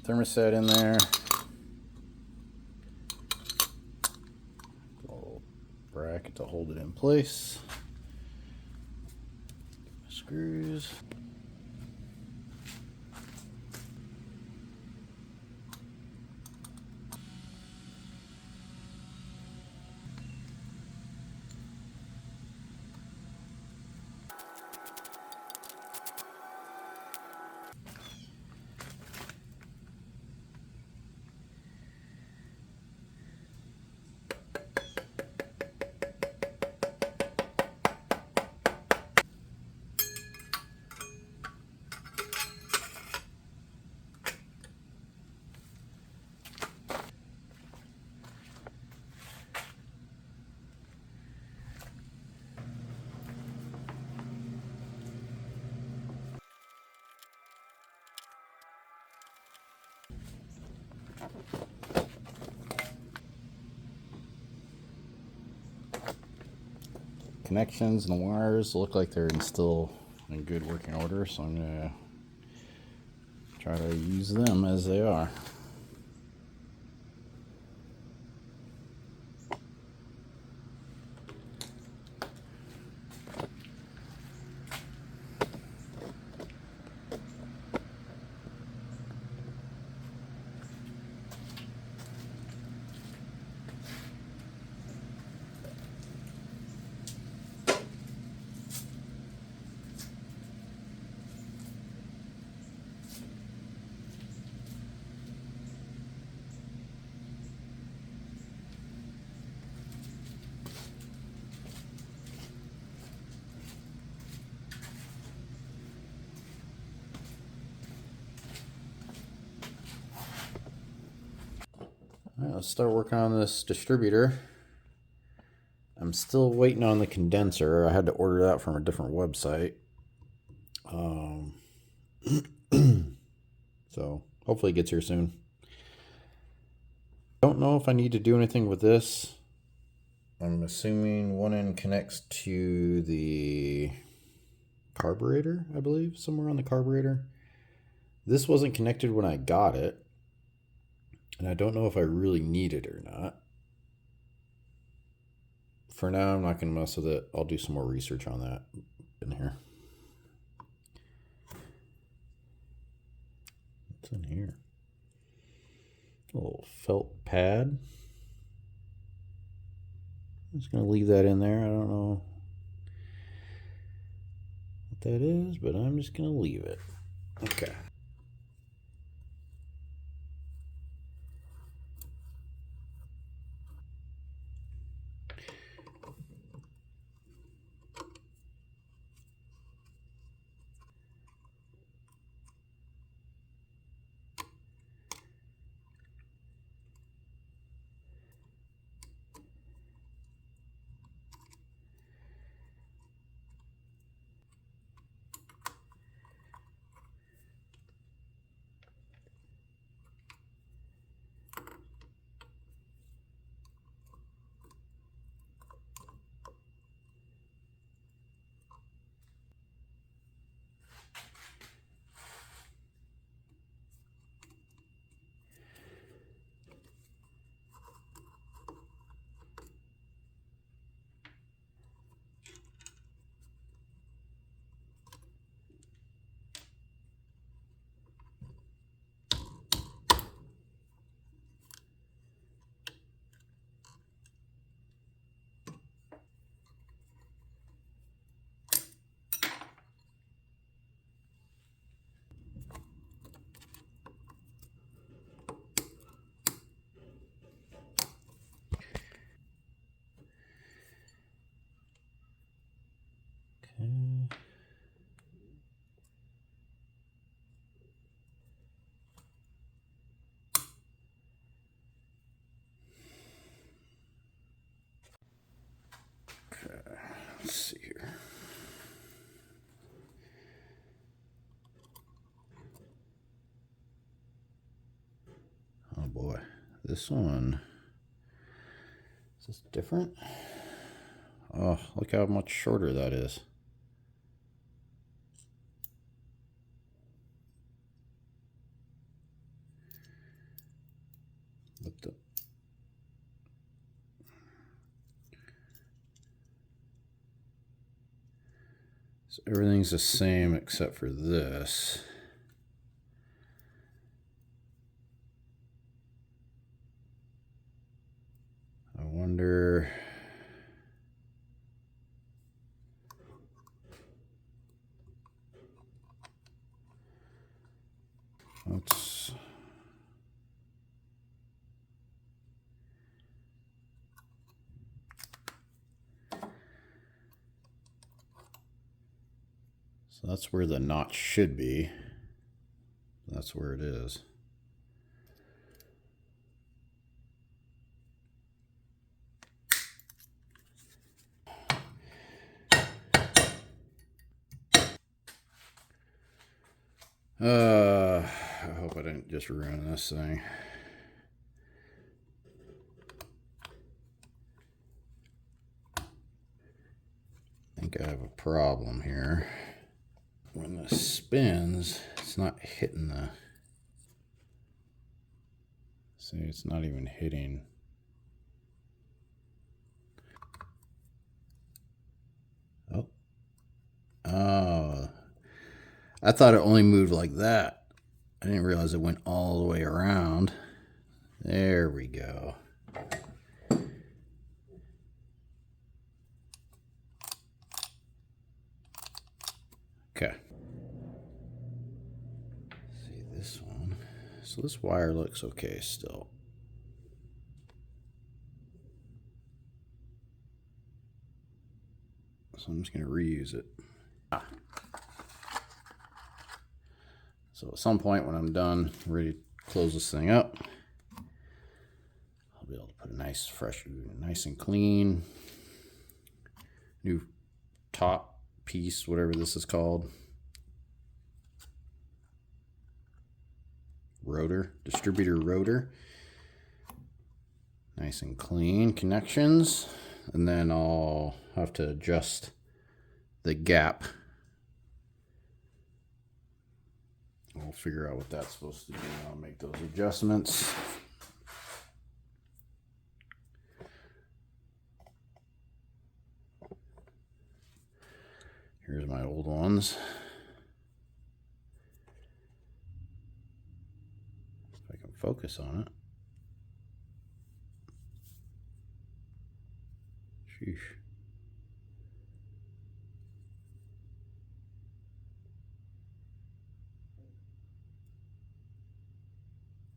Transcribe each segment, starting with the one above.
thermostat in there. Little bracket to hold it in place. Screws. Connections and the wires look like they're still in good working order, so I'm gonna try to use them as they are. Alright, let's start working on this distributor. I'm still waiting on the condenser. I had to order that from a different website. So hopefully it gets here soon. Don't know if I need to do anything with this. I'm assuming one end connects to the carburetor, I believe, somewhere on the carburetor. This wasn't connected when I got it, and I don't know if I really need it or not. For now, I'm not going to mess with it. I'll do some more research on that in here. What's in here? A little felt pad. I'm just going to leave that in there. I don't know what that is, but I'm just going to leave it. Okay. Let's see here. Oh boy, this one, is this different? Oh, look how much shorter that is. So everything's the same except for this. I wonder... Let's... So that's where the notch should be. That's where it is. I hope I didn't just ruin this thing. I think I have a problem here. When this spins, it's not hitting the... See, it's not even hitting. Oh, I thought it only moved like that. I didn't realize it went all the way around. There we go. Okay. See this one. So this wire looks okay still. So I'm just going to reuse it. So at some point when I'm done, ready to close this thing up, I'll be able to put a nice, fresh, nice and clean new top piece, whatever this is called. Rotor, distributor rotor. Nice and clean connections. And then I'll have to adjust the gap. We'll figure out what that's supposed to do. I'll make those adjustments. Here's my old ones. If I can focus on it. Sheesh.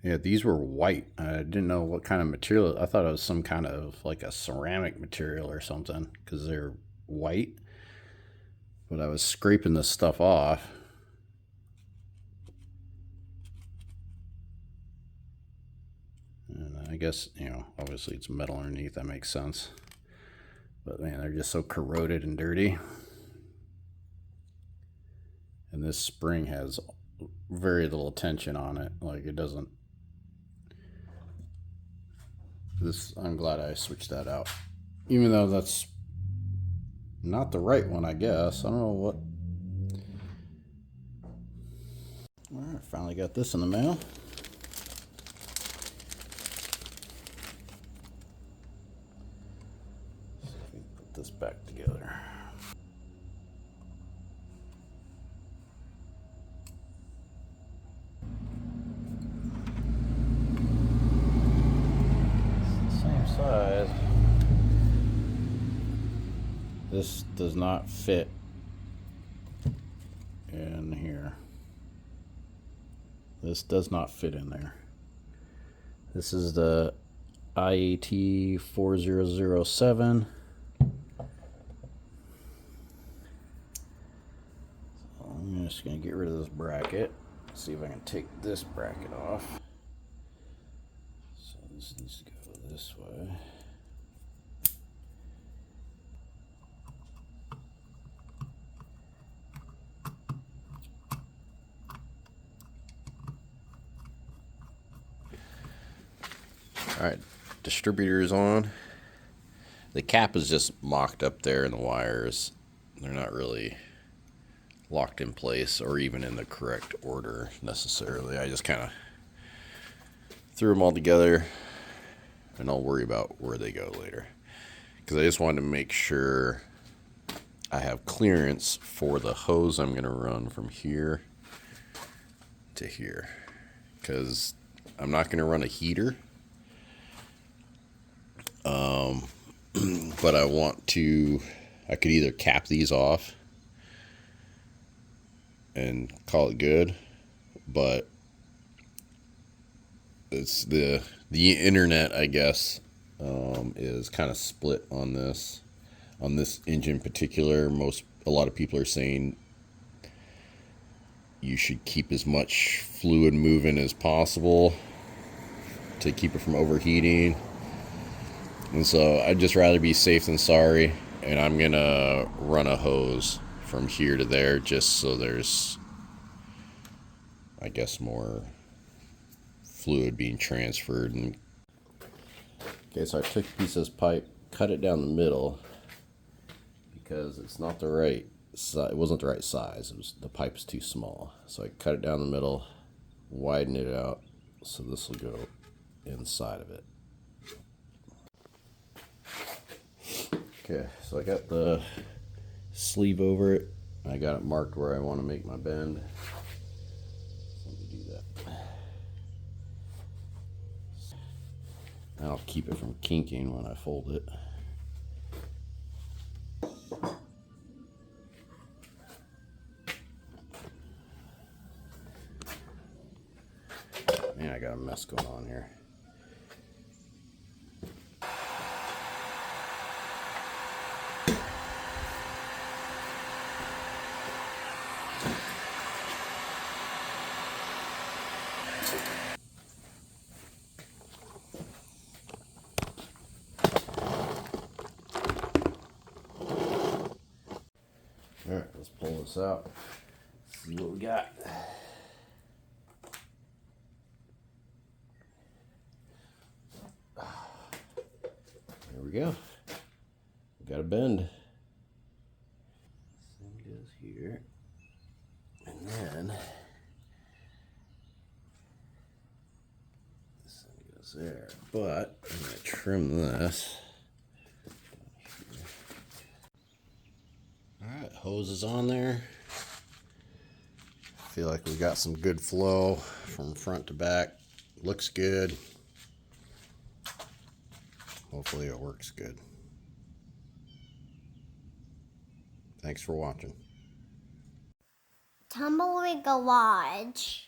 Yeah, these were white. I didn't know what kind of material. I thought it was some kind of like a ceramic material or something because they're white. But I was scraping this stuff off. And I guess, you know, obviously it's metal underneath. That makes sense. But man, they're just so corroded and dirty. And this spring has very little tension on it. Like it doesn't. I'm glad I switched that out. Even though that's not the right one, I guess. I don't know what. Alright, finally got this in the mail. Let's see if we can put this back together. Size. This does not fit in here. This does not fit in there. This is the IAT 4007. So I'm just going to get rid of this bracket. See if I can take this bracket off. So this needs to go this way. All right, distributor is on. The cap is just mocked up there, and the wires, they're not really locked in place or even in the correct order necessarily. I just kind of threw them all together, and I'll worry about where they go later. Because I just wanted to make sure I have clearance for the hose I'm going to run from here to here, because I'm not going to run a heater, but I could either cap these off and call it good, but it's the internet, I guess, is kind of split on this engine in particular. A lot of people are saying you should keep as much fluid moving as possible to keep it from overheating. And so I'd just rather be safe than sorry, and I'm gonna run a hose from here to there just so there's, I guess, more fluid being transferred. And okay, so I took a piece of this pipe, cut it down the middle because it's not the right size. It wasn't the right size. The pipe is too small. So I cut it down the middle, widen it out, so this will go inside of it. Okay, so I got the sleeve over it. I got it marked where I want to make my bend. So let me do that. That'll keep it from kinking when I fold it. Man, I got a mess going on here. All right, let's pull this out. See what we got. There we go. We got a bend. This thing goes here, and then this thing goes there. But I'm gonna trim this. All right, hose is on there. Feel like we got some good flow from front to back. Looks good. Hopefully it works good. Thanks for watching. Tumbleweed Garage.